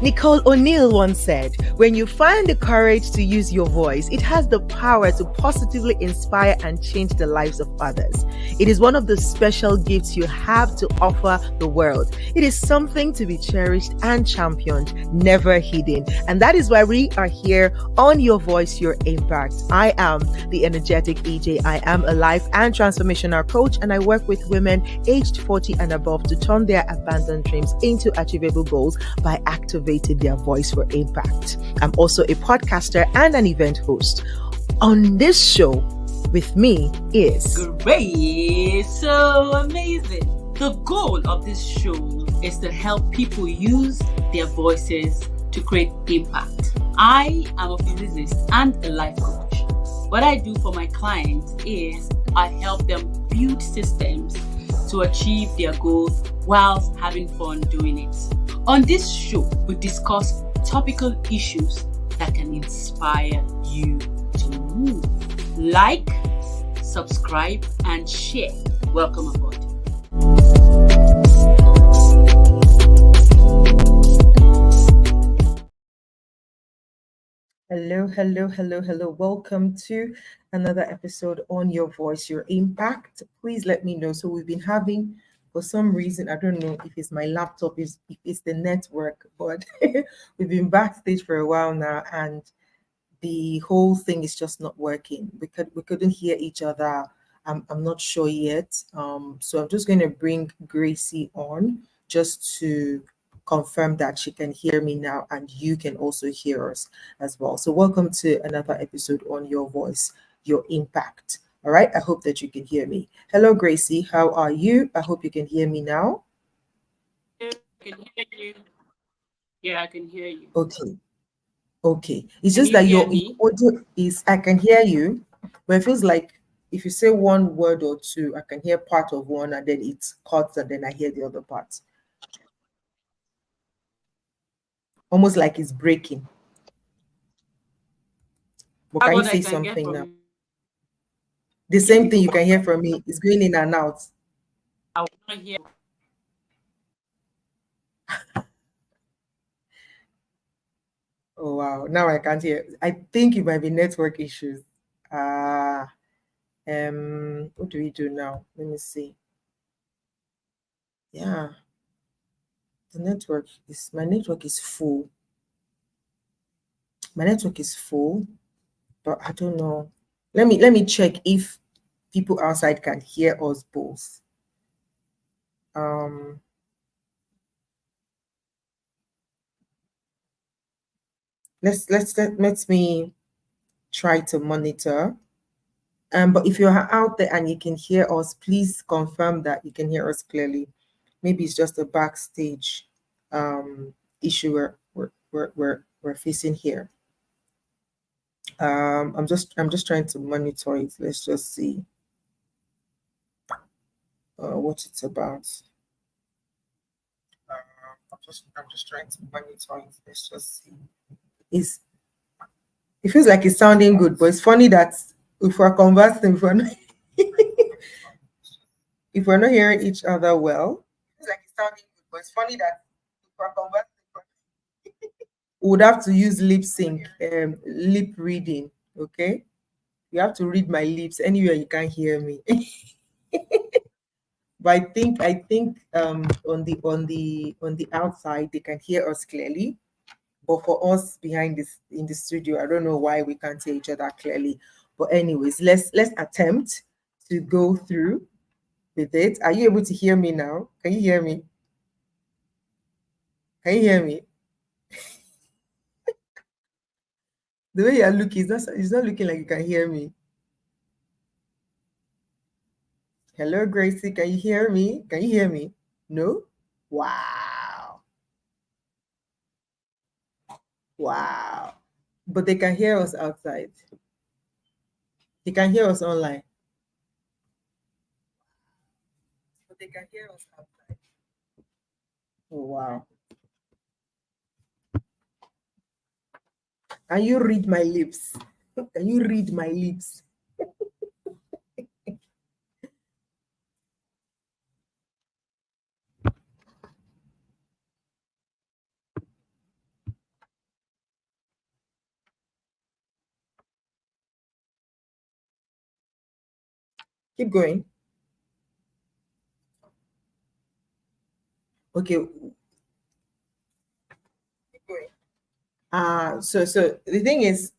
Nicole O'Neill once said, "When you find the courage to use your voice, it has the power to positively inspire and change the lives of others. It is one of the special gifts you have to offer the world. It is something to be cherished and championed, never hidden. And that is why we are here on Your Voice, Your Impact. I am the energetic EJ. I am a life and transformational coach, and I work with women aged 40 and above to turn their abandoned dreams into achievable goals by activating their voice for impact. I'm also a podcaster and an event host. On this show with me is Great, so amazing. The goal of this show is to help people use their voices to create impact. I am a physicist and a life coach. What I do for my clients is I help them build systems to achieve their goals whilst having fun doing it. On this show, we discuss topical issues that can inspire you to move. Like, subscribe, and share. Welcome aboard. Hello. Welcome to another episode on Your Voice, Your Impact. Please let me know. So we've been having, for some reason, I don't know if it's my laptop, if it's the network, but we've been backstage for a while now, and the whole thing is just not working. We couldn't hear each other. I'm not sure yet. So I'm just going to bring Gracie on just to confirm that she can hear me now and you can also hear us as well. So welcome to another episode on Your Voice, Your Impact. All right. I hope that you can hear me. Hello, Gracie. How are you? I hope you can hear me now. I can hear you. Yeah, I can hear you. Okay. It's Can just you that hear your me? audio is, I can hear you, but it feels like if you say one word or two, I can hear part of one and then it cuts and then I hear the other part. Almost like it's breaking. But That's can you what I say can get something now? from The same you. thing you can hear from me is going in and out. I will not hear. Oh wow. Now I can't hear. I think it might be network issues. What do we do now? Let me see. Yeah, my network is full. My network is full, but I don't know. Let me check if people outside can hear us both. Um, let me try to monitor. But if you're out there and you can hear us, please confirm that you can hear us clearly. Maybe it's just a backstage issue we're facing here. I'm just trying to monitor it. Let's just see what it's about. I'm just trying to monitor it. Let's just see. Is it feels like it's sounding good, but it's funny that if we're conversing, if we're not hearing each other well, it's like it's sounding good, but it's funny that if we're conversing, we would have to use lip sync, lip reading. Okay, you have to read my lips anywhere you can't hear me. But I think on the outside they can hear us clearly. But for us behind this in the studio, I don't know why we can't hear each other clearly. But anyways, let's attempt to go through with it. Are you able to hear me now? Can you hear me? Can you hear me? The way you're looking, it's not looking like you can hear me. Hello, Gracie. Can you hear me? Can you hear me? No? Wow. Wow. But they can hear us outside. They can hear us online. But they can hear us outside. Oh, wow. Can you read my lips? Can you read my lips? Keep going. Okay. Keep going. So the thing is,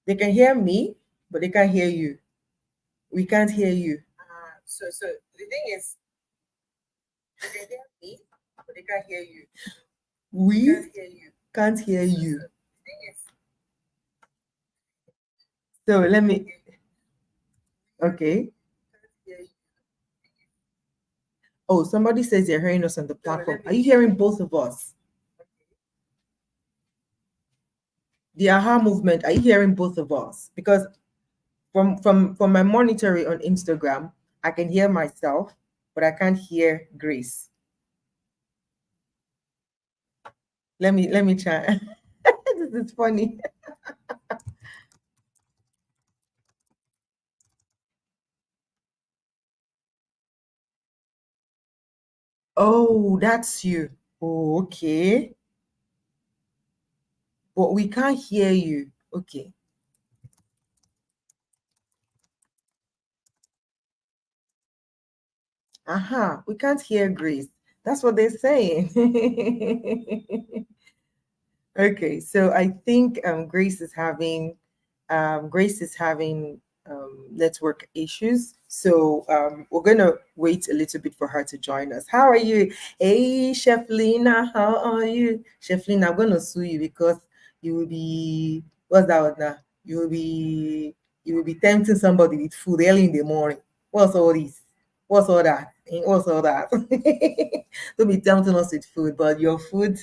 they can hear me, but they can't hear you. We can't hear you. So the thing is, they can hear me, but they can't hear you. We can't hear you. So let me. Okay. Oh, somebody says they're hearing us on the platform. Are you hearing both of us? The aha movement. Are you hearing both of us? Because from my monitoring on Instagram, I can hear myself, but I can't hear Grace. Let me try. This is funny. Oh, that's you. Oh, okay. But we can't hear you. Okay. Aha, we can't hear Grace. That's what they're saying. Okay, so I think Grace is having network issues. So we're gonna wait a little bit for her to join us. How are you? Hey, Chef Lina, how are you? Chef Lina, I'm gonna sue you because you will be what's that word now? You will be tempting somebody with food early in the morning. What's all this? What's all that? What's all that? Don't be tempting us with food, but your food,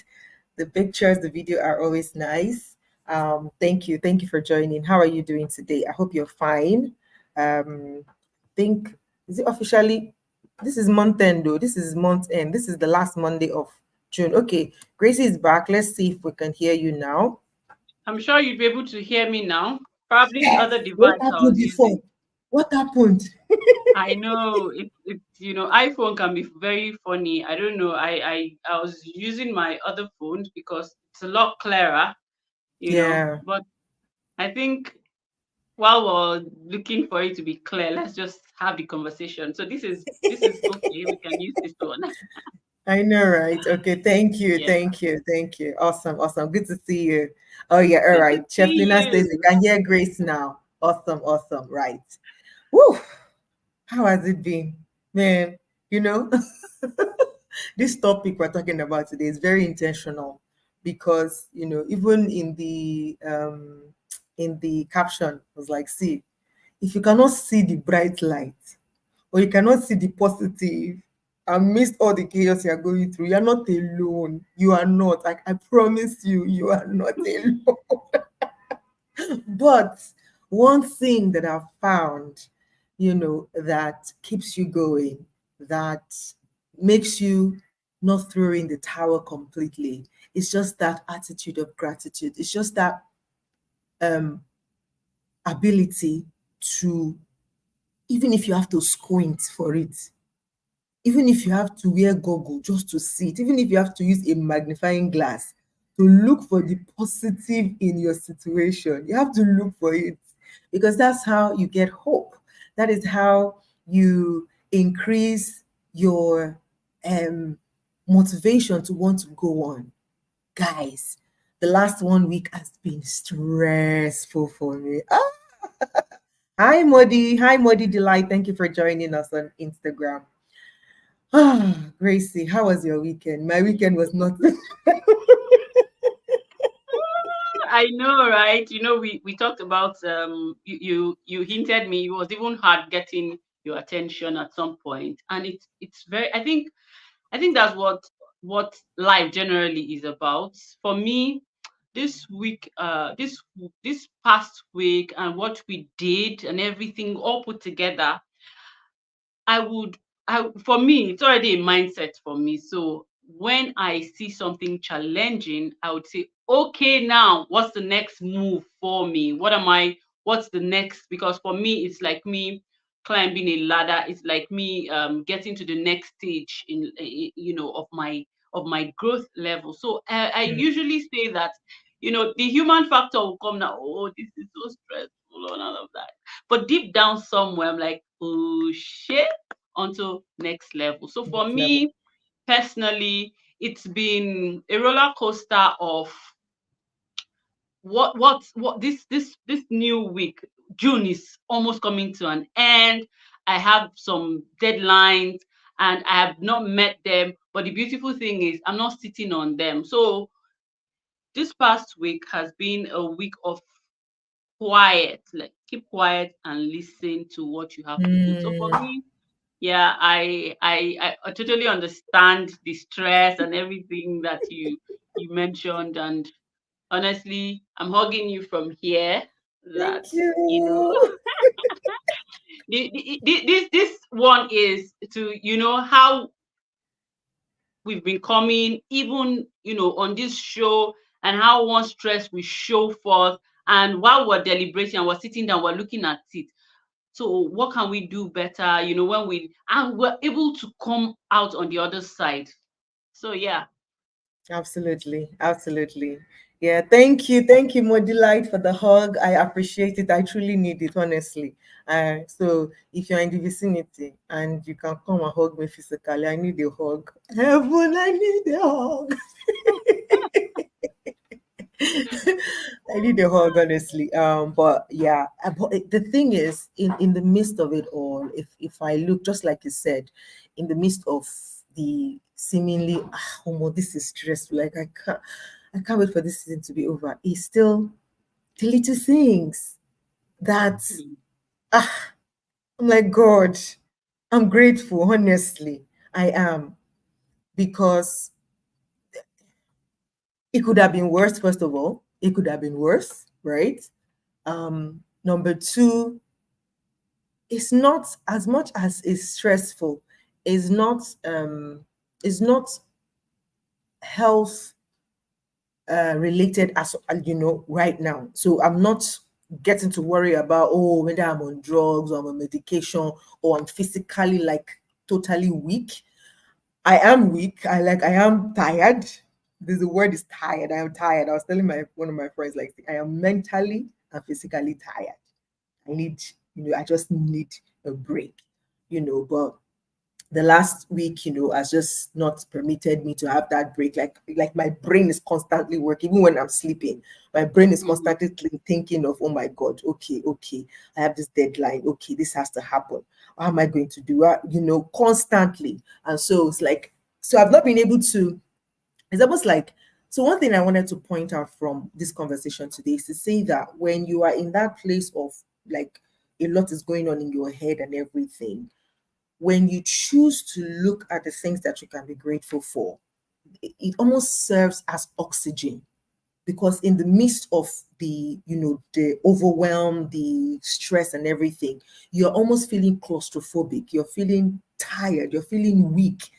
the pictures, the video are always nice. Thank you for joining. How are you doing today? I hope you're fine. Think is it officially? This is month end though. This is month end. This is the last Monday of June. Okay, Gracie is back. Let's see if we can hear you now. I'm sure you'd be able to hear me now. Probably the Yes. other What device I happened was before? using. What happened? I know iPhone can be very funny. I don't know. I was using my other phone because it's a lot clearer, Yeah. But I think while we're looking for it to be clear, let's just have the conversation. So this is okay. We can use this one. I know, right? Okay, thank you, Yeah. thank you, thank you. Awesome, awesome. Good to see you. Oh yeah, all Good to right. Chef see Lina says we you. can hear Grace now. Awesome, awesome. Right. Woo! How has it been? Man, you know, this topic we're talking about today is very intentional because even in the caption it was like, see, if you cannot see the bright light or you cannot see the positive amidst all the chaos you're going through, you're not alone. You are not. I promise you, you are not alone. But one thing that I've found, that keeps you going, that makes you not throw in the towel completely, it's just that attitude of gratitude. It's just that um, ability to, even if you have to squint for it, even if you have to wear goggle just to see it, even if you have to use a magnifying glass to look for the positive in your situation, you have to look for it because that's how you get hope. That is how you increase your motivation to want to go on. Guys, the last 1 week has been stressful for me. Hi, Modi. Hi, Modi Delight. Thank you for joining us on Instagram. Gracie, how was your weekend? My weekend was not. I know, right? We talked about you hinted me it was even hard getting your attention at some point, and it's very. I think that's what life generally is about. For me, this week, this past week, and what we did and everything all put together, I would, for me, it's already a mindset for me. So when I see something challenging, I would say, okay, now what's the next move for me? What's the next? Because for me, it's like me climbing a ladder. It's like me getting to the next stage of my growth level. So I usually say that, the human factor will come now. Oh, this is so stressful and all of that. But deep down somewhere, I'm like, push it onto next level. So for Next level. me personally, it's been a roller coaster of what this new week. June is almost coming to an end. I have some deadlines and I have not met them, but the beautiful thing is I'm not sitting on them. So this past week has been a week of quiet, like keep quiet and listen to what you have to do. So for Mm, me, yeah, I totally understand the stress and everything that you mentioned, and honestly, I'm hugging you from here. That thank you know, you. this one is to how we've been coming, even on this show, and how one stress we show forth, and while we're deliberating and we're sitting down, we're looking at it. So what can we do better? When we're able to come out on the other side. So yeah. Absolutely, absolutely. Yeah, thank you, Modulite, for the hug. I appreciate it. I truly need it, honestly. So if you're in the vicinity and you can come and hug me physically, I need a hug. Heaven, I need a hug. I need a hug, honestly. But yeah, the thing is, in the midst of it all, if I look just like you said, in the midst of the seemingly, oh, no, this is stressful. Like I can't wait for this season to be over. It's still the little things that Mm. ah, I'm like God. I'm grateful, honestly. I am because it could have been worse. First of all, it could have been worse, right? Number two, it's not as much as it's stressful, is not health related as right now. So I'm not getting to worry about, oh, whether I'm on drugs or I'm on medication or I'm physically like totally weak. I am weak. I am tired. The word is tired. I am tired. I was telling my one of my friends, like, I am mentally and physically tired. I need, I just need a break, but the last week, has just not permitted me to have that break. Like my brain is constantly working, even when I'm sleeping. My brain is Mm. constantly thinking of, oh my God, okay, I have this deadline. Okay, this has to happen. How am I going to do that? Constantly. And so it's like, so I've not been able to, it's almost like, so one thing I wanted to point out from this conversation today is to say that when you are in that place of like a lot is going on in your head and everything, when you choose to look at the things that you can be grateful for, it almost serves as oxygen, because in the midst of the overwhelm, the stress and everything, you're almost feeling claustrophobic, you're feeling tired, you're feeling weak,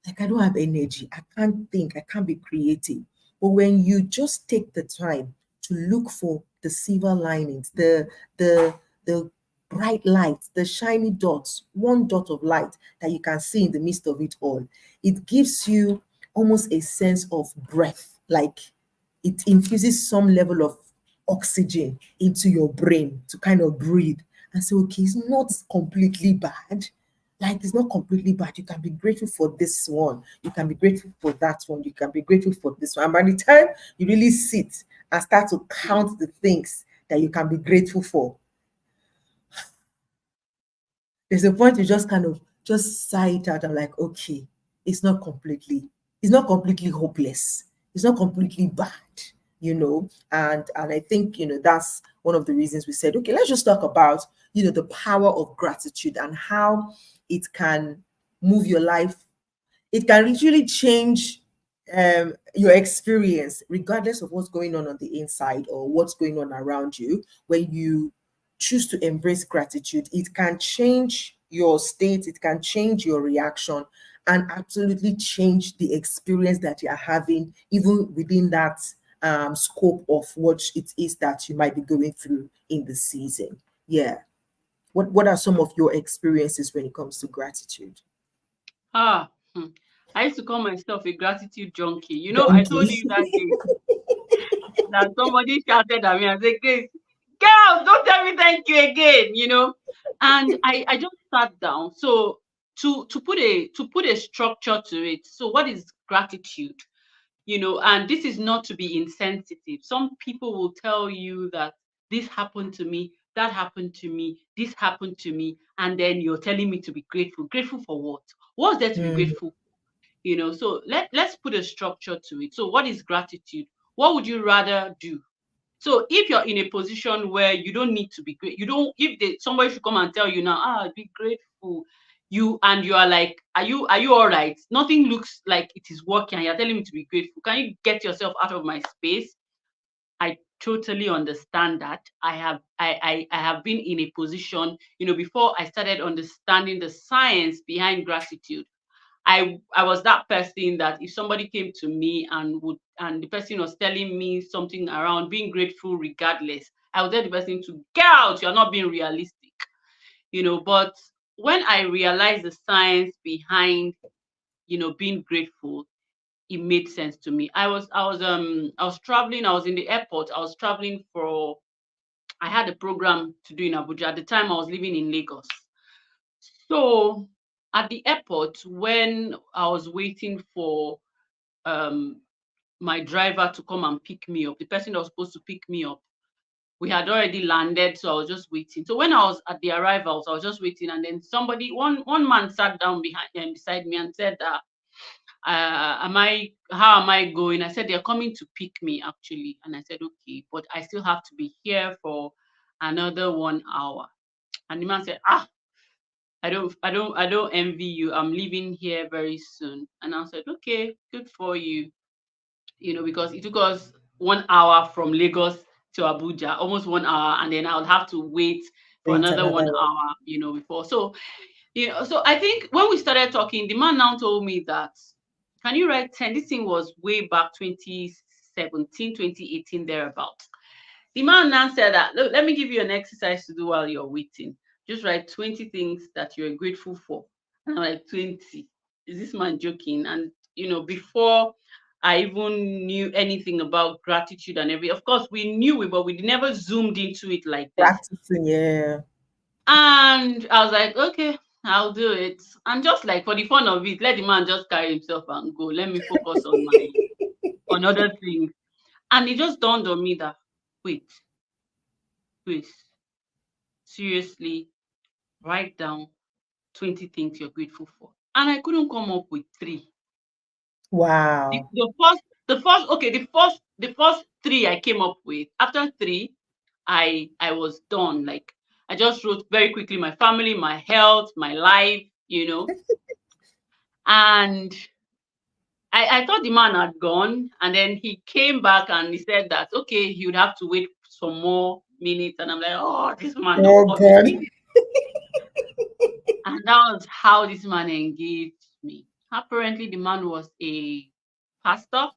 like I don't have energy, I can't think, I can't be creative. But when you just take the time to look for the silver linings, the bright lights, the shiny dots, one dot of light that you can see in the midst of it all, it gives you almost a sense of breath, like it infuses some level of oxygen into your brain to kind of breathe and say, okay, it's not completely bad. Like it's not completely bad. You can be grateful for this one. You can be grateful for that one. You can be grateful for this one. And by the time you really sit and start to count the things that you can be grateful for, there's a point you just kind of just sigh it out and like, okay, it's not completely, it's not completely hopeless. It's not completely bad, and I think that's one of the reasons we said, okay, let's just talk about the power of gratitude and how it can move your life. It can literally change your experience, regardless of what's going on the inside or what's going on around you. When you choose to embrace gratitude, it can change your state, it can change your reaction, and absolutely change the experience that you're having, even within that scope of what it is that you might be going through in the season. Yeah. What are some of your experiences when it comes to gratitude? Ah, I used to call myself a gratitude junkie. I told Donkey. you that day that somebody shouted at me and said, Grace, girl, don't tell me thank you again. And I just sat down, so to put a structure to it. So what is gratitude? And this is not to be insensitive. Some people will tell you that this happened to me, that happened to me, this happened to me, and then you're telling me to be grateful. Grateful for what? What's there to be Mm. grateful? So let's put a structure to it. So what is gratitude? What would you rather do? So if you're in a position where you don't need to be great, somebody should come and tell you now, be grateful. You are like, are you all right? Nothing looks like it is working, and you're telling me to be grateful. Can you get yourself out of my space? I totally understand that. I have been in a position, before I started understanding the science behind gratitude. I was that person that if somebody came to me and the person was telling me something around being grateful regardless, I would tell the person to get out, you're not being realistic. But when I realized the science behind, being grateful, it made sense to me. I was traveling, I was in the airport, I was traveling I had a program to do in Abuja. At the time I was living in Lagos. So at the airport, when I was waiting for um my driver to come and pick me up, the person that was supposed to pick me up, we had already landed, so I was just waiting. So when I was at the arrivals, I was just waiting, and then one man sat down beside me and said, how am I going? I said, they're coming to pick me actually. And I said, okay, but I still have to be here for another 1 hour. And the man said, I don't envy you. I'm leaving here very soon. And I said, okay, good for you. Because it took us 1 hour from Lagos to Abuja, almost 1 hour, and then I would have to wait for Wait, another one another one. hour, before. So I think when we started talking, the man now told me that, can you write 10? This thing was way back 2017, 2018, thereabouts. The man now said that, look, let me give you an exercise to do while you're waiting. Just write 20 things that you're grateful for. And I'm like, 20? Is this man joking? And, before I even knew anything about gratitude and everything, of course, we knew it, but we never zoomed into it like this. Practicing, yeah. And I was like, okay, I'll do it. And just like for the fun of it, let the man just carry himself and go. Let me focus on other things. And it just dawned on me that, wait, seriously, write down 20 things you're grateful for. And I couldn't come up with 3. Wow. The first 3 I came up with. After 3, I was done. Like, I just wrote very quickly my family, my health, my life, and I thought the man had gone, and then he came back and he said that, okay, he would have to wait some more minutes. And I'm like, oh, this man, Oh God. obviously. And that was how this man engaged me. Apparently, the man was a pastor.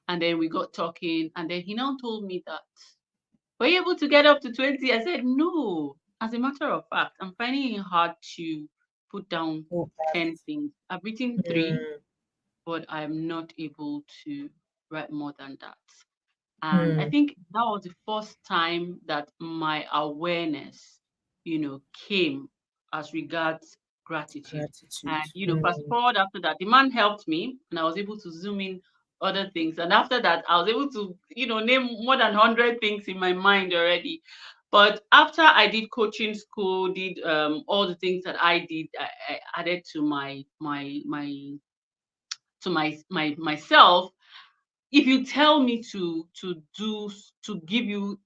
And then we got talking, and then he now told me that, were you able to get up to 20? I said, no. As a matter of fact, I'm finding it hard to put down Oh, 10 things. I've written 3, but I'm not able to write more than that. And I think that was the first time that my awareness, came as regards gratitude. Gratitude. And, fast forward after that, the man helped me and I was able to zoom in other things. And after that, I was able to, name more than 100 things in my mind already. But after I did coaching school, did all the things that I did, I added to myself. If you tell me to give you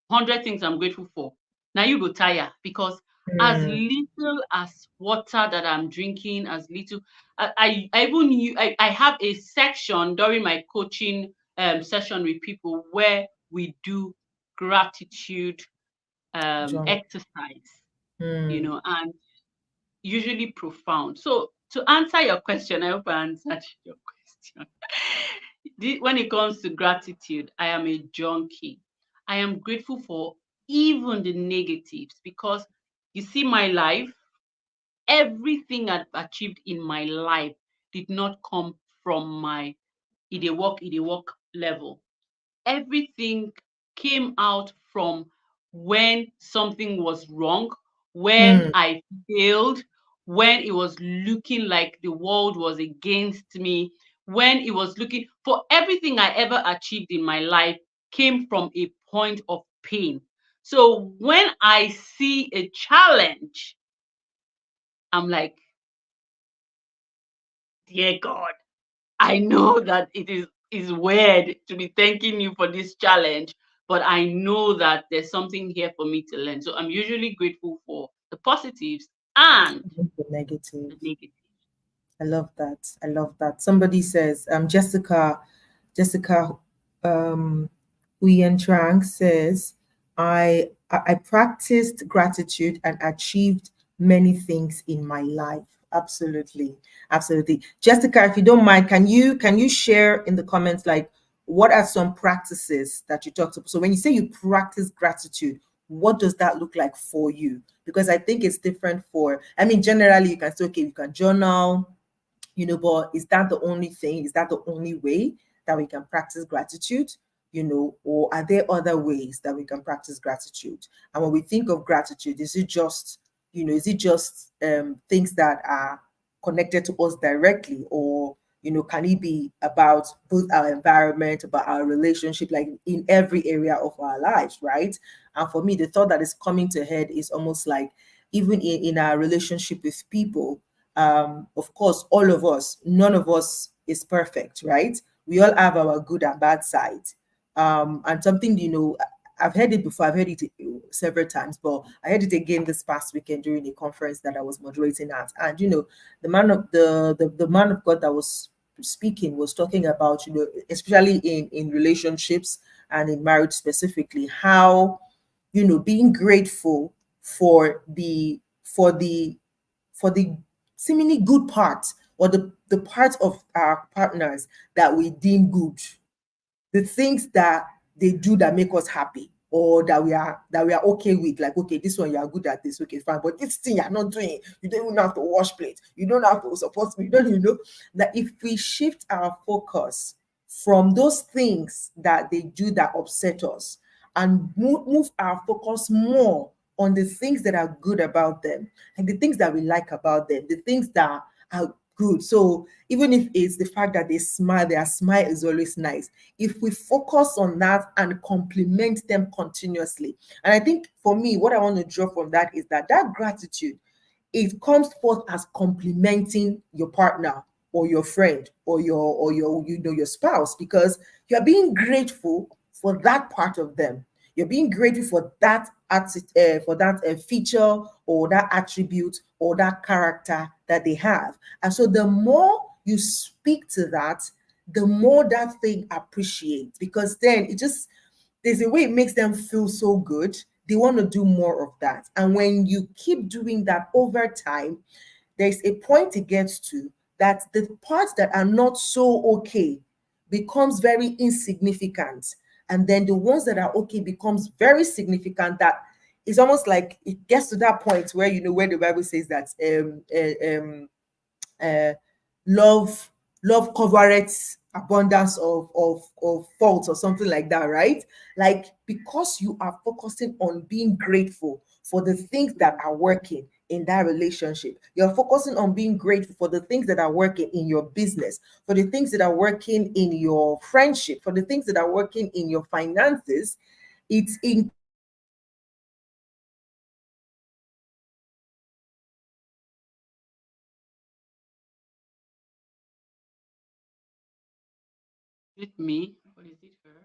100 things I'm grateful for, now you go tire, because as little as water that I'm drinking, as little, I even I have a section during my coaching session with people where we do gratitude exercise, and usually profound. So to answer your question, I hope I answered your question. When it comes to gratitude, I am a junkie. I am grateful for even the negatives, because you see, my life, everything I've achieved in my life did not come from my it work level. Everything came out from when something was wrong when I failed, when it was looking like the world was against me, when it was looking for everything I ever achieved in my life came from a point of pain. So when I see a challenge, I'm like, dear God, I know that is weird to be thanking you for this challenge, but I know that there's something here for me to learn. So I'm usually grateful for the positives and The negative. the negatives. I love that. I love that. Somebody says, Jessica Uyen Trang says, I practiced gratitude and achieved many things in my life. Absolutely. Absolutely. Jessica, if you don't mind, can you share in the comments like what are some practices that you talked about? So when you say you practice gratitude, what does that look like for you? Because I think it's different for, I mean, generally you can say, okay, you can journal, but is that the only thing? Is that the only way that we can practice gratitude? Or are there other ways that we can practice gratitude? And when we think of gratitude, is it just things that are connected to us directly, or can it be about both our environment, about our relationship, like in every area of our lives, right? And for me, the thought that is coming to head is almost like even in our relationship with people, of course, all of us, none of us is perfect, right? We all have our good and bad sides. And something, I've heard it before, I've heard it several times, but I heard it again this past weekend during a conference that I was moderating at. And, the man of God that was speaking was talking about, especially in relationships and in marriage specifically, how, being grateful for the seemingly good part, or the part of our partners that we deem good, the things that they do that make us happy, or that we are okay with, like, okay, this one you are good at this, okay, fine, but this thing you're not doing, you don't even have to wash plates, you don't have to support me, you don't, that if we shift our focus from those things that they do that upset us, and move our focus more on the things that are good about them, and the things that we like about them, the things that are good. So even if it's the fact that they smile, their smile is always nice. If we focus on that and compliment them continuously, and I think for me, what I want to draw from that is that gratitude, it comes forth as complimenting your partner or your friend or your spouse, because you're being grateful for that part of them. You're being grateful for that feature, or that attribute, or that character that they have. And so the more you speak to that, the more that thing appreciates, because then there's a way it makes them feel so good. They want to do more of that. And when you keep doing that over time, there's a point it gets to that the parts that are not so okay becomes very insignificant. And then the ones that are okay becomes very significant. That it's almost like it gets to that point where, where the Bible says that uh, love covereth abundance of faults, or something like that, right? Like, because you are focusing on being grateful for the things that are working in that relationship, you're focusing on being grateful for the things that are working in your business, for the things that are working in your friendship, for the things that are working in your finances. It's in Is it me or is it her?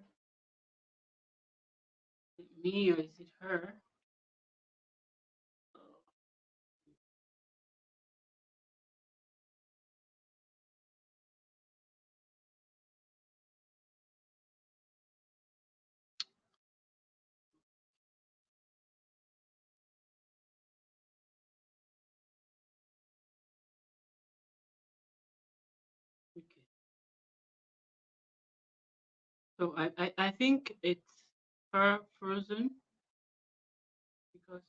Is it me or is it her? Okay. So I think it's her frozen because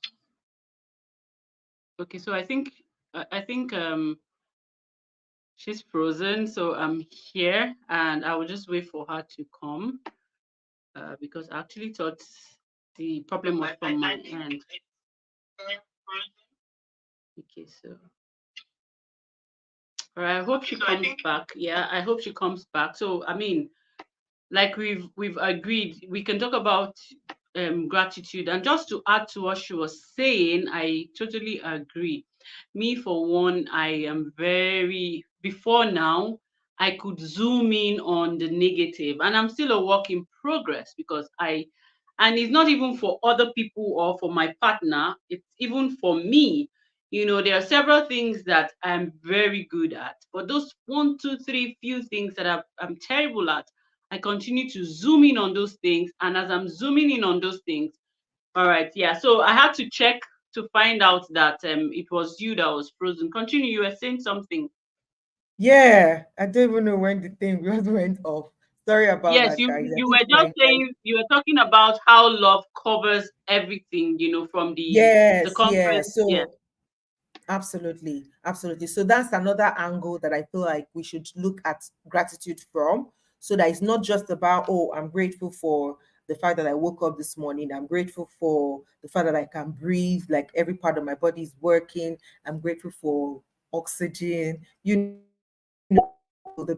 okay, so I think she's frozen, so I'm here and I will just wait for her to come because I actually thought the problem was from my end. Okay, so all right, I hope she comes back. Yeah, I hope she comes back. So I mean, like we've agreed, we can talk about gratitude. And just to add to what she was saying, I totally agree. Me for one, I am very, before now I could zoom in on the negative, and I'm still a work in progress, because and it's not even for other people or for my partner, it's even for me. There are several things that I'm very good at, but those one, two, three few things that I'm terrible at, I continue to zoom in on those things. And as I'm zooming in on those things, all right, yeah. So I had to check to find out that it was you that was frozen. Continue. You were saying something. Yeah, I don't even know when the thing just went off. Sorry about Yes, that, you guys. I you think were just saying, you were talking about how love covers everything. From the yes, yeah. conference. Yeah. So absolutely, absolutely. So that's another angle that I feel like we should look at gratitude from. So that it's not just about, oh, I'm grateful for the fact that I woke up this morning. I'm grateful for the fact that I can breathe, like every part of my body is working. I'm grateful for oxygen. The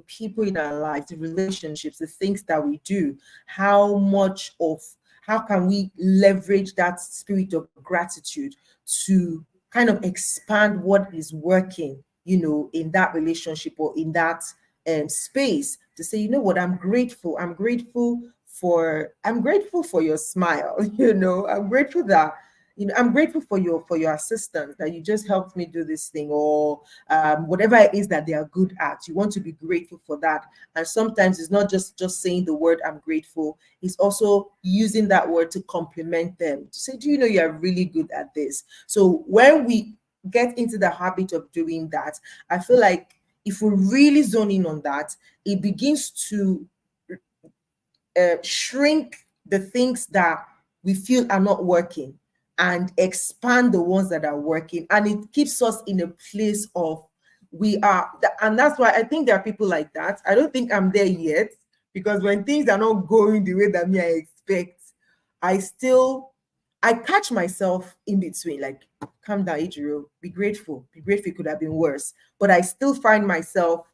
people in our lives, the relationships, the things that we do, how can we leverage that spirit of gratitude to kind of expand what is working, in that relationship or in that space, to say, you know what, I'm grateful for your smile. I'm grateful that I'm grateful for your assistance, that you just helped me do this thing, or whatever it is that they are good at. You want to be grateful for that. And sometimes it's not just saying the word I'm grateful, it's also using that word to compliment them, to say, do you know you're really good at this? So when we get into the habit of doing that, I feel like if we really zone in on that, it begins to shrink the things that we feel are not working and expand the ones that are working. And it keeps us in a place of and that's why I think there are people like that. I don't think I'm there yet, because when things are not going the way that I expect, I catch myself in between, like, calm down, Ejiro, be grateful. Be grateful, it could have been worse. But I still find myself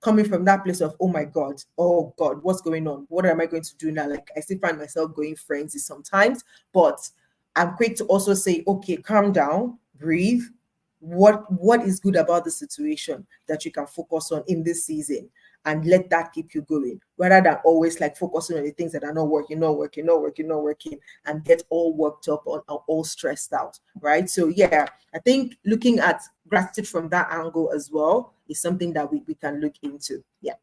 coming from that place of, oh God, what's going on? What am I going to do now? Like, I still find myself going frenzy sometimes, but I'm quick to also say, okay, calm down, breathe. What is good about the situation that you can focus on in this season, and let that keep you going, rather than always like focusing on the things that are not working, and get all worked up or all stressed out, right? So yeah, I think looking at gratitude from that angle as well is something that we can look into. Yeah.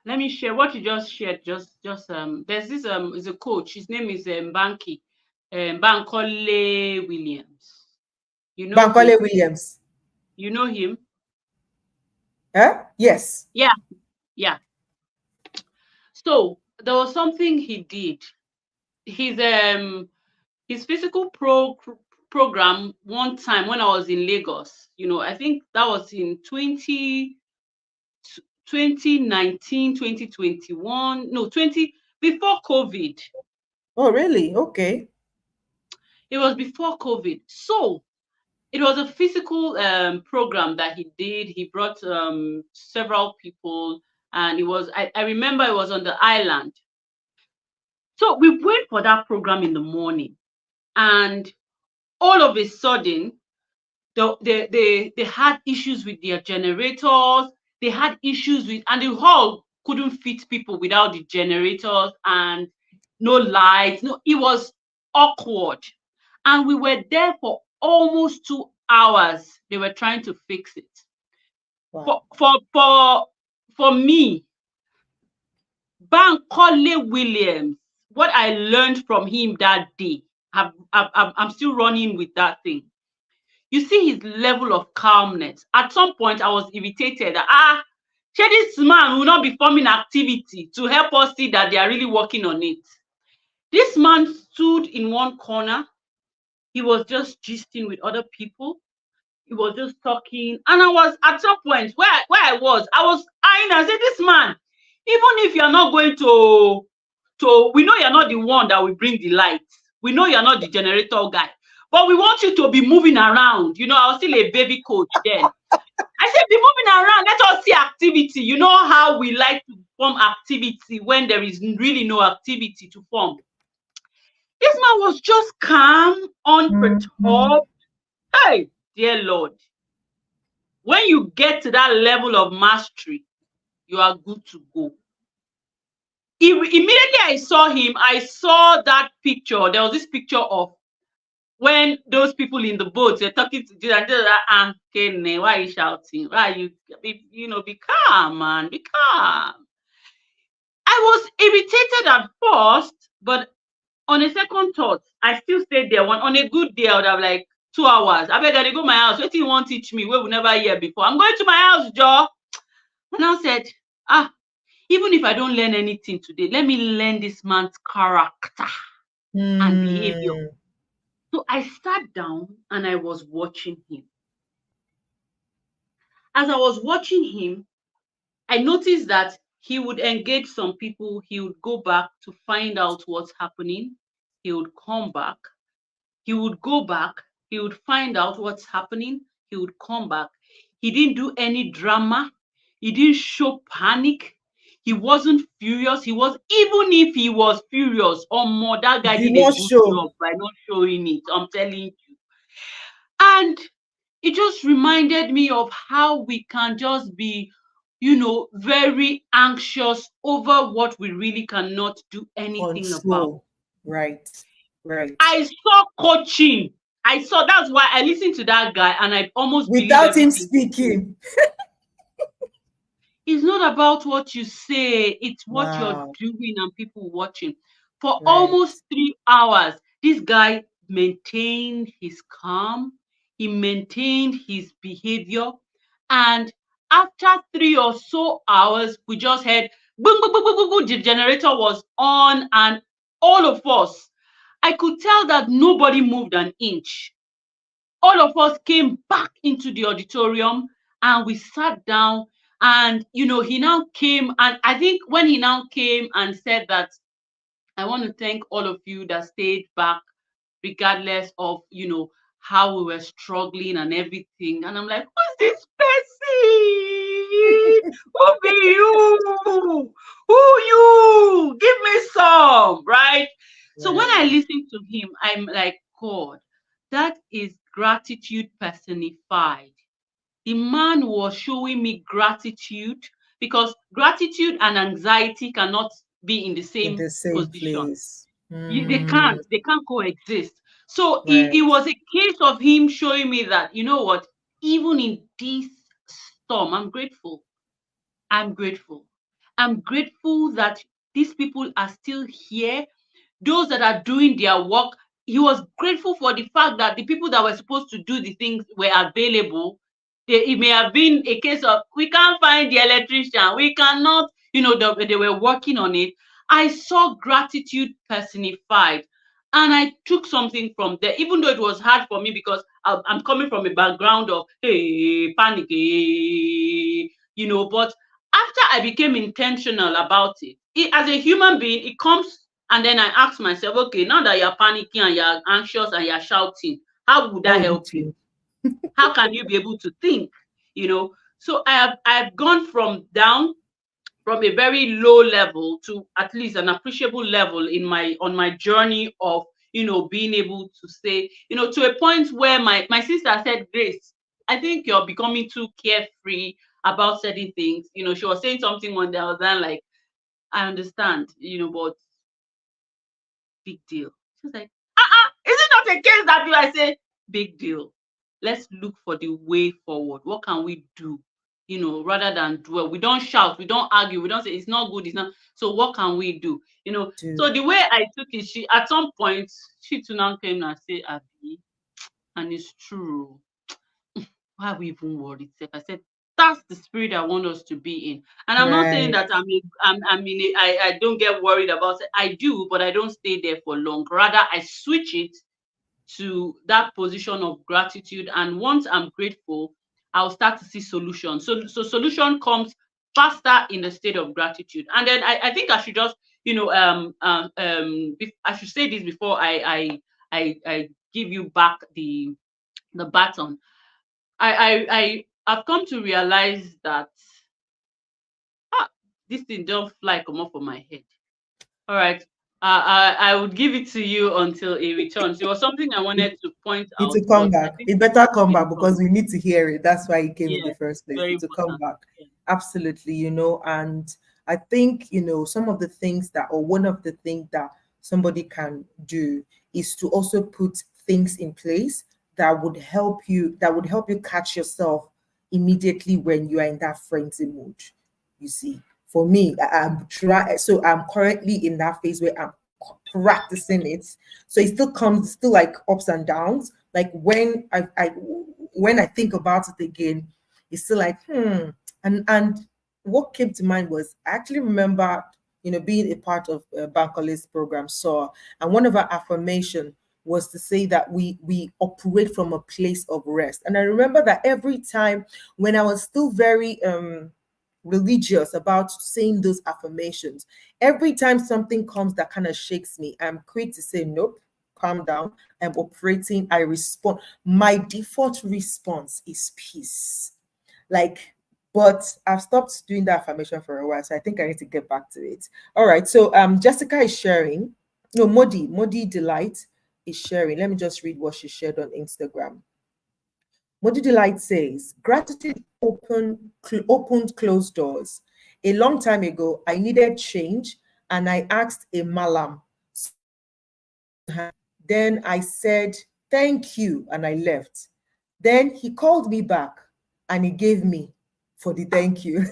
Let me share what you just shared. Just there's this is a coach. His name is Bankole Williams. You know Bankole him? Williams. You know him? Yes. Yeah. So there was something he did. His physical program one time when I was in Lagos. I think that was in 2019, 2021. No, before COVID. Oh, really? Okay. It was before COVID. So it was a physical program that he did. He brought several people, and I remember it was on the island. So we went for that program in the morning, and all of a sudden, they had issues with their generators. They had issues and the hall couldn't fit people without the generators, and no lights. No, it was awkward. And we were there for almost 2 hours. They were trying to fix it. Wow. For me, Bankole Williams, what I learned from him that day, I'm still running with that thing. You see his level of calmness. At some point, I was irritated. This man will not be forming activity to help us see that they are really working on it. This man stood in one corner. He was just gisting with other people. He was just talking. And I was, at some point, where I was eyeing and said, this man, even if you're not going to, we know you're not the one that will bring the lights. We know you're not the generator guy. but we want you to be moving around. You know, I was still a baby coach then. I said, be moving around. Let us see activity. You know how we like to form activity when there is really no activity to form. This man was just calm, unperturbed. Hey, dear Lord. When you get to that level of mastery, you are good to go. Immediately I saw him, I saw that picture. There was this picture of when those people in the boat were talking to Jesus, and Kene, why are you shouting? Why are you, be calm, man, be calm. I was irritated at first, but on a second thought, I still stayed there. On a good day, I would have like 2 hours. I beg, I go to my house. What do you want to teach me? We will never hear before. I'm going to my house, Joe. And I said, even if I don't learn anything today, let me learn this man's character and behavior. So I sat down and I was watching him. As I was watching him, I noticed that he would engage some people. He would go back to find out what's happening. He would come back. He would go back. He would find out what's happening. He would come back. He didn't do any drama. He didn't show panic. He wasn't furious. Even if he was furious or more, that guy did a good job by not showing it. I'm telling you. And it just reminded me of how we can just be, very anxious over what we really cannot do anything about. Right. I saw coaching. That's why I listened to that guy and I almost without him speaking. It's not about what you say, it's what you're doing and people watching. For almost 3 hours, this guy maintained his calm, he maintained his behavior, and after 3 or so hours, we just heard boom, boom, boom, boom, boom, boom. The generator was on, and all of us, I could tell that nobody moved an inch. All of us came back into the auditorium and we sat down. And, he now came, and I think when he now came and said that, I want to thank all of you that stayed back, regardless of, how we were struggling and everything. And I'm like, who's this person? Who be you? Who you? Give me some, right? So when I listen to him, I'm like, God, that is gratitude personified. The man was showing me gratitude, because gratitude and anxiety cannot be in the same position. They can't coexist. So it was a case of him showing me that, you know what, even in this storm, I'm grateful. I'm grateful that these people are still here. Those that are doing their work, he was grateful for the fact that the people that were supposed to do the things were available. It may have been a case of, we can't find the electrician, we cannot, they were working on it. I saw gratitude personified, and I took something from there, even though it was hard for me because I'm coming from a background of, hey, panic, but after I became intentional about it, as a human being, it comes, and then I ask myself, okay, now that you're panicking and you're anxious and you're shouting, how would that help you? How can you be able to think? So I've gone from a very low level to at least an appreciable level on my journey of being able to say, to a point where my sister said, Grace, I think you're becoming too carefree about certain things. She was saying something one day, I was then like, I understand, but big deal. She was like, is it not a case that I say, big deal? Let's look for the way forward. What can we do? Rather than dwell. We don't shout, we don't argue, we don't say it's not good, it's not. So what can we do? So the way I took it, at some point, she too now came and said, Abby, and it's true. Why are we even worried? I said, that's the spirit I want us to be in. And I'm not saying that I don't get worried about it. I do, but I don't stay there for long. Rather, I switch it to that position of gratitude. And once I'm grateful, I'll start to see solutions. So solution comes faster in the state of gratitude. And then I think I should just, I should say this before I give you back the baton. I've come to realize that this thing don't fly come off of my head. All right. I would give it to you until it returns. It was something I wanted to point It out, will come but I back. think It better come it back will come. because we need to hear it. That's why it came in the Yes, first place. very It will come important. back. Yeah. Absolutely, and I think, some of the things that, or one of the things that somebody can do is to also put things in place that would help you catch yourself immediately when you are in that frenzy mood. You see, for me, I'm currently in that phase where I'm practicing it. So it still comes, still like ups and downs. Like when I think about it again, it's still like and what came to mind was I actually remember being a part of Bankola's program, so, and one of our affirmation was to say that we operate from a place of rest. And I remember that every time when I was still very religious about saying those affirmations, every time something comes that kind of shakes me, I'm quick to say, nope, calm down. I'm operating, I respond. My default response is peace. Like, but I've stopped doing that affirmation for a while, so I think I need to get back to it. All right. So Jessica is sharing. No, Modi Delight is sharing. Let me just read what she shared on Instagram. Modi Delight says, gratitude opened closed doors. A long time ago, I needed change and I asked a malam. Then I said, thank you, and I left. Then he called me back and he gave me for the thank you.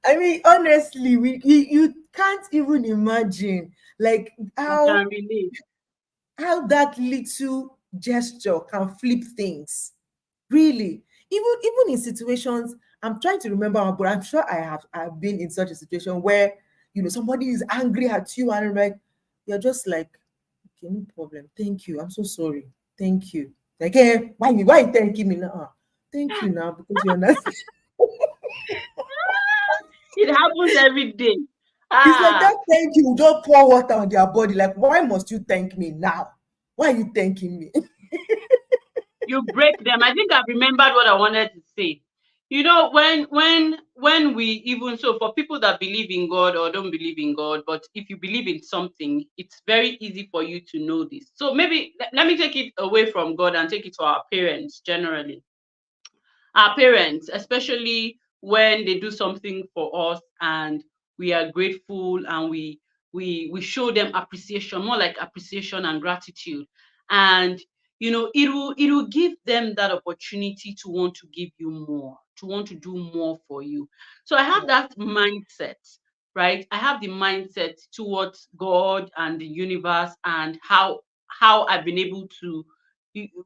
I mean, honestly, you can't even imagine like I can relate. how that little gesture can flip things. Really, even in situations, I'm trying to remember, but I'm sure I've been in such a situation where somebody is angry at you and like you're just like, okay, no problem, thank you, I'm so sorry, thank you. Like, why you thanking me now? Thank you now because you're not. It happens every day. It's like Ah, that thank you will just pour water on their body. Like, why must you thank me now? Why are you thanking me? you break them. I think I've remembered what I wanted to say. When we, even so, for people that believe in God or don't believe in God, but if you believe in something, it's very easy for you to know this. So maybe let me take it away from God and take it to our parents generally. Our parents, especially when they do something for us and we are grateful and we show them appreciation, more like appreciation and gratitude. And it will give them that opportunity to want to give you more, to want to do more for you. So I have that mindset, right? I have the mindset towards God and the universe and how I've been able to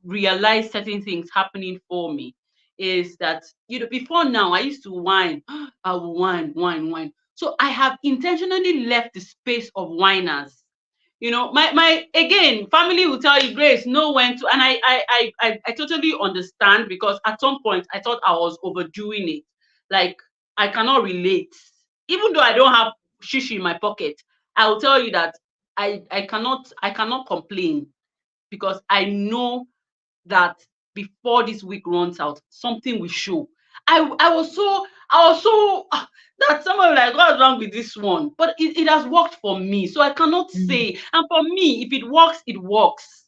realize certain things happening for me is that before now I used to whine. I will whine. So I have intentionally left the space of whiners. My again, family will tell you, Grace, know when to, and I totally understand, because at some point I thought I was overdoing it. Like, I cannot relate. Even though I don't have shishi in my pocket, I will tell you that I cannot complain, because I know that before this week runs out, something will show. I was so that someone was like, what's wrong with this one? But it has worked for me. So I cannot say, and for me, if it works, it works.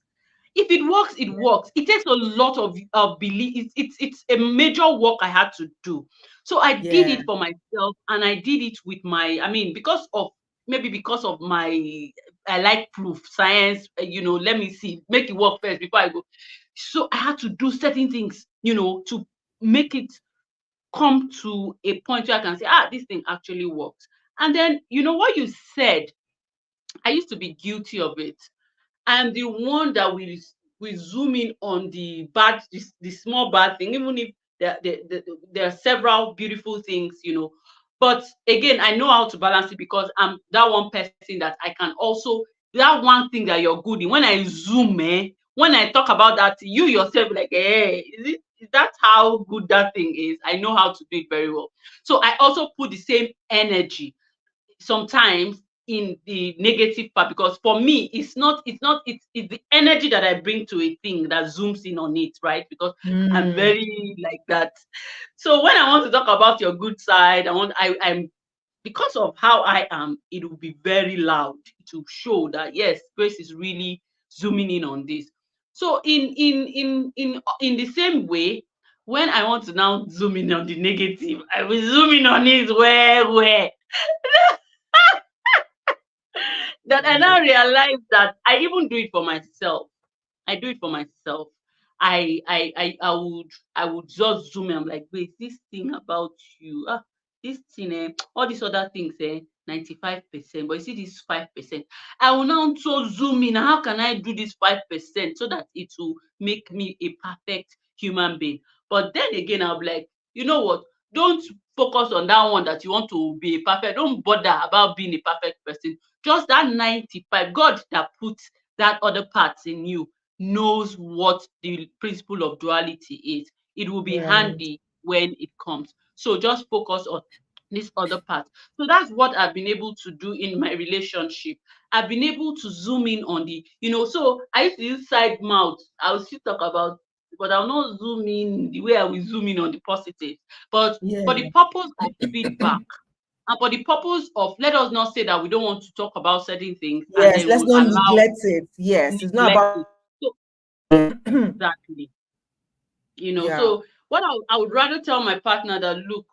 If it works, it works. It takes a lot of belief. It's a major work I had to do. So I did Yeah, it for myself, and I did it with my, I mean, because of my, I like proof, science, let me see, make it work first before I go. So I had to do certain things, to make it come to a point where I can say, this thing actually works. And then, what you said, I used to be guilty of it. I'm the one that will zoom in on the bad, the small bad thing, even if there are several beautiful things. But again, I know how to balance it, because I'm that one person that I can also, that one thing that you're good in, when I zoom, when I talk about that, you yourself be like, hey, is that how good that thing is? I know how to do it very well. So I also put the same energy sometimes in the negative part, because for me it's the energy that I bring to a thing that zooms in on it, right? Because I'm very like that. So when I want to talk about your good side, I'm because of how I am, it will be very loud to show that yes, Grace is really zooming in on this. So in the same way, when I want to now zoom in on the negative, I will zoom in on it where that I now realize that I even do it for myself. I do it for myself. I would just zoom in. I'm like, wait, this thing about you, this thing, all these other things, 95%. But you see this 5%. I will now so zoom in. How can I do this 5% so that it will make me a perfect human being? But then again, I'll be like, you know what? Don't focus on that one that you want to be a perfect. Don't bother about being a perfect person. Just that 95. God that puts that other parts in you knows what the principle of duality is. It will be Right. handy when it comes. So just focus on this other part. So that's what I've been able to do in my relationship. I've been able to zoom in on so I used to use side mouth. I'll still talk about, but I'll not zoom in the way I will zoom in on the positive. But for the Yeah. purpose of feedback, and for the purpose of, let us not say that we don't want to talk about certain things and Yes, then let's we'll not allow neglect it. Yes, it's not neglect about it. So exactly. yeah. So what I would rather tell my partner that, look,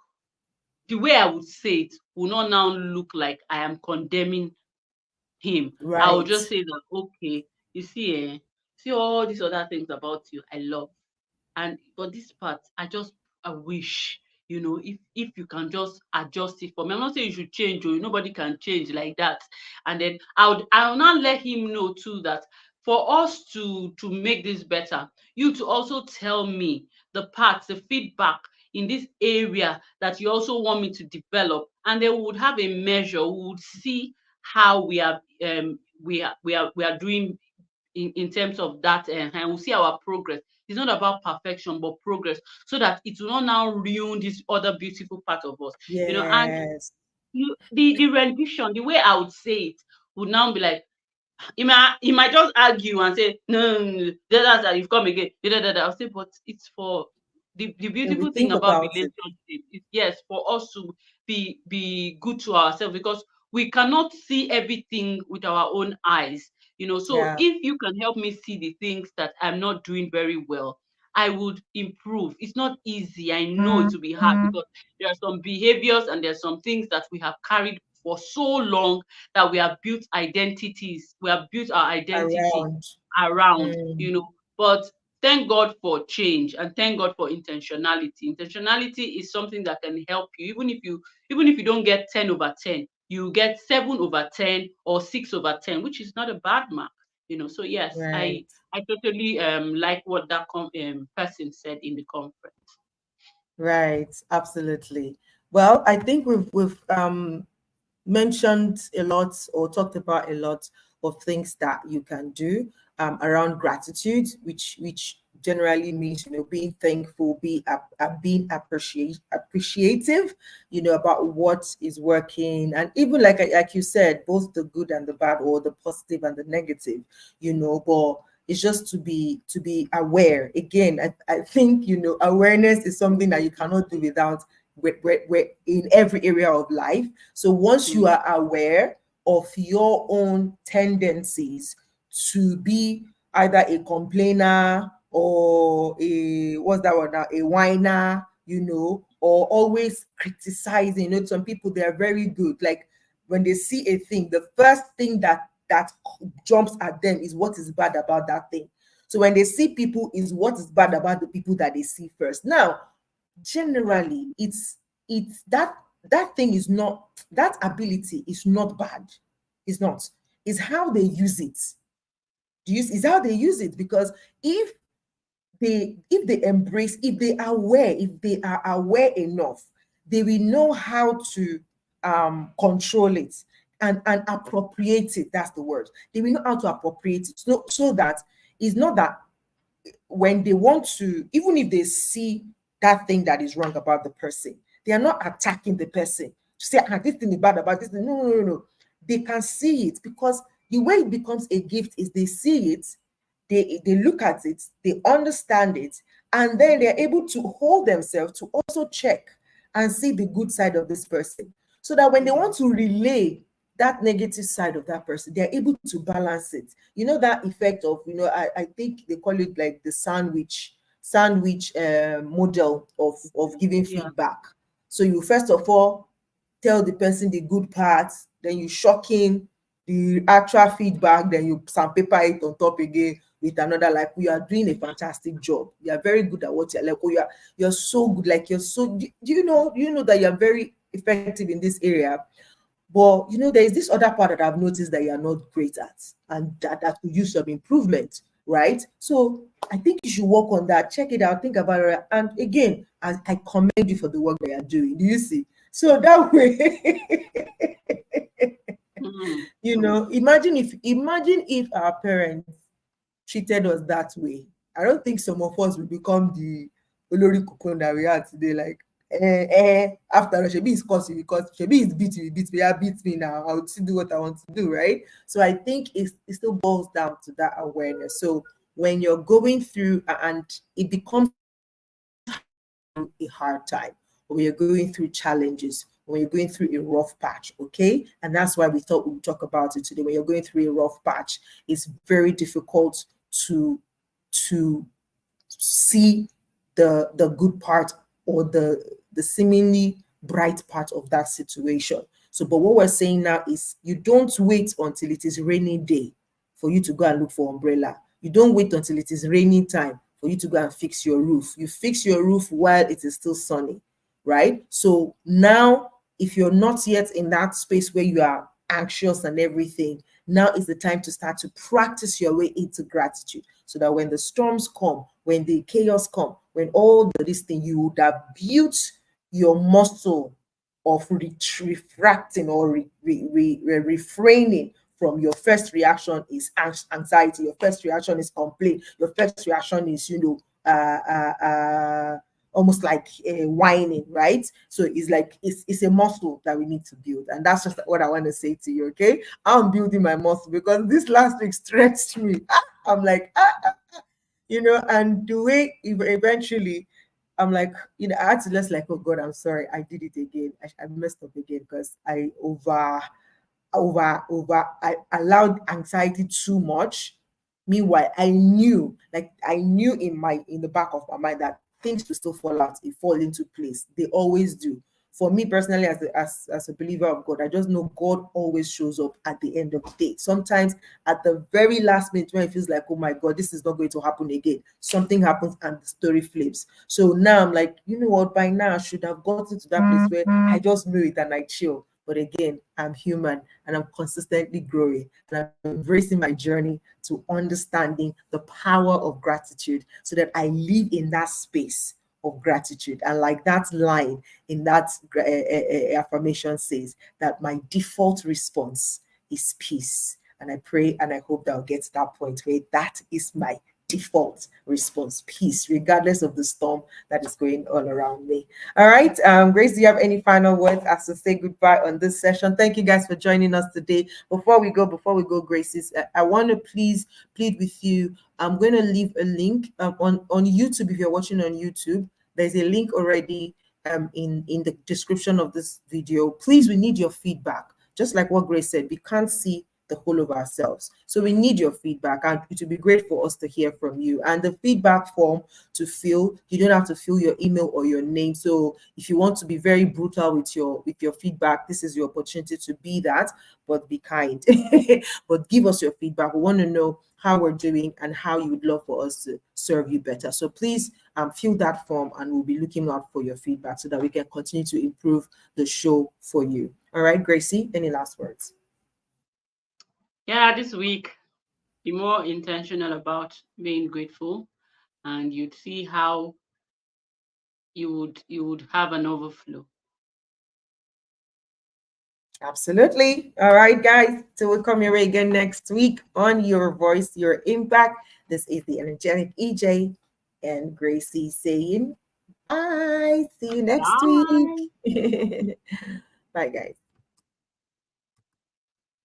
the way I would say it will not now look like I am condemning him. I will Right. just say that, okay, you see, see all these other things about you I love. And for this part, I wish, if you can just adjust it for me. I'm not saying you should change, or nobody can change like that. And then I'll now let him know too that for us to make this better, you to also tell me the parts, the feedback in this area that you also want me to develop. And then we would have a measure, we would see how we are doing in terms of that, and we'll see our progress. It's not about perfection, but progress, so that it will not now ruin this other beautiful part of us. And Yes. the rendition, the way I would say it, would now be like, he might just argue and say, no, no, no, that's you've come again. I'll say, but it's for the And we beautiful thing think about about it. relationship is, yes, for us to be good to ourselves, because we cannot see everything with our own eyes. So Yeah. if you can help me see the things that I'm not doing very well, I would improve. It's not easy. I know it will be hard, because there are some behaviors and there are some things that we have carried for so long, that we have built identities, we have built our identity Around. around, Mm. but thank God for change, and thank God for intentionality. Intentionality is something that can help you, even if you don't get 10/10, you get 7/10 or 6/10, which is not a bad mark. So yes, Right. I totally like what that person said in the conference. Right. Absolutely. Well, I think we've mentioned a lot or talked about a lot of things that you can do around gratitude, which generally means being thankful, being appreciative, about what is working, and even like you said, both the good and the bad, or the positive and the negative, but it's just to be aware. Again, I think awareness is something that you cannot do without, we're in every area of life. So once you Mm. are aware of your own tendencies to be either a complainer or what's that word now, a whiner, or always criticizing. Some people, they are very good. Like when they see a thing, the first thing that jumps at them is what is bad about that thing. So when they see people, is what is bad about the people that they see first. Now, generally, it's that thing is not, that ability is not bad. It's not. It's how they use it. Is how they use it. Because if they embrace, if they are aware enough, they will know how to control it and appropriate it. That's the word. They will know how to appropriate it, so that it's not that when they want to, even if they see that thing that is wrong about the person, they are not attacking the person to say, this thing is bad about this thing. No, no, no, no. they can see it, because the way it becomes a gift is they see it, they look at it, they understand it, and then they're able to hold themselves to also check and see the good side of this person, so that when they want to relay that negative side of that person, they're able to balance it. You know, that effect of, I think they call it like the sandwich model of giving feedback. So you first of all tell the person the good parts, then you shock him the actual feedback, then you sandpaper it on top again with another, like, we are doing a fantastic job, you are very good at what you're like, oh, you're so good, like, you're so, do you know that you're very effective in this area, but there is this other part that I've noticed that you're not great at, and that could use some improvement, right? So I think you should work on that, check it out, think about it, and again, I commend you for the work that you're doing. Do you see? So that way, imagine if our parents treated us that way. I don't think some of us will become the Olori Kokon that we are today. Like, after all, Shebi is cursing because Shebi is beat me, beat me now. I would still do what I want to do, right? So I think it still boils down to that awareness. So when you're going through and it becomes a hard time, when you're going through challenges, when you're going through a rough patch, okay? And that's why we thought we'd talk about it today. When you're going through a rough patch, it's very difficult to see the good part or the seemingly bright part of that situation. So, but what we're saying now is, you don't wait until it is rainy day for you to go and look for umbrella. You don't wait until it is raining time for you to go and fix your roof. You fix your roof while it is still sunny, right? So now, if you're not yet in that space where you are anxious and everything, now is the time to start to practice your way into gratitude, so that when the storms come, when the chaos come, when all this thing, you would have built your muscle of refracting or refraining from your first reaction is anxiety, your first reaction is complaint, your first reaction is almost like whining, right? So it's like it's a muscle that we need to build, and that's just what I want to say to you. Okay, I'm building my muscle because this last week stretched me. I'm like, and the way eventually, I'm like, I had to just like, oh God, I'm sorry, I did it again. I messed up again because I I allowed anxiety too much. Meanwhile, I knew in the back of my mind that things will still fall out, it fall into place. They always do. For me personally, as a believer of God, I just know God always shows up at the end of the day. Sometimes at the very last minute, when it feels like, oh my God, this is not going to happen again, something happens and the story flips. So now I'm like, you know what, by now I should have gotten to that place where I just know it and I chill. But again, I'm human and I'm consistently growing, and I'm embracing my journey to understanding the power of gratitude, so that I live in that space of gratitude. And like that line in that affirmation says, that my default response is peace. And I pray and I hope that I'll get to that point where that is my default response, peace, regardless of the storm that is going all around me. All right, Grace, do you have any final words as to say goodbye on this session? Thank you guys for joining us today. Before we go, Graces, I want to please plead with you. I'm going to leave a link on YouTube. If you're watching on YouTube, there's a link already in the description of this video. Please, we need your feedback. Just like what Grace said, we can't see the whole of ourselves. So we need your feedback, and it would be great for us to hear from you. And the feedback form to fill, you don't have to fill your email or your name. So if you want to be very brutal with your feedback, this is your opportunity to be that, but be kind. But give us your feedback. We want to know how we're doing and how you would love for us to serve you better. So please fill that form, and we'll be looking out for your feedback so that we can continue to improve the show for you. All right, Gracie, any last words? Yeah, this week, be more intentional about being grateful, and you'd see how you would have an overflow. Absolutely. All right, guys. So we'll come your way again next week on Your Voice, Your Impact. This is the energetic EJ and Gracie saying bye. See you next week. Bye, guys.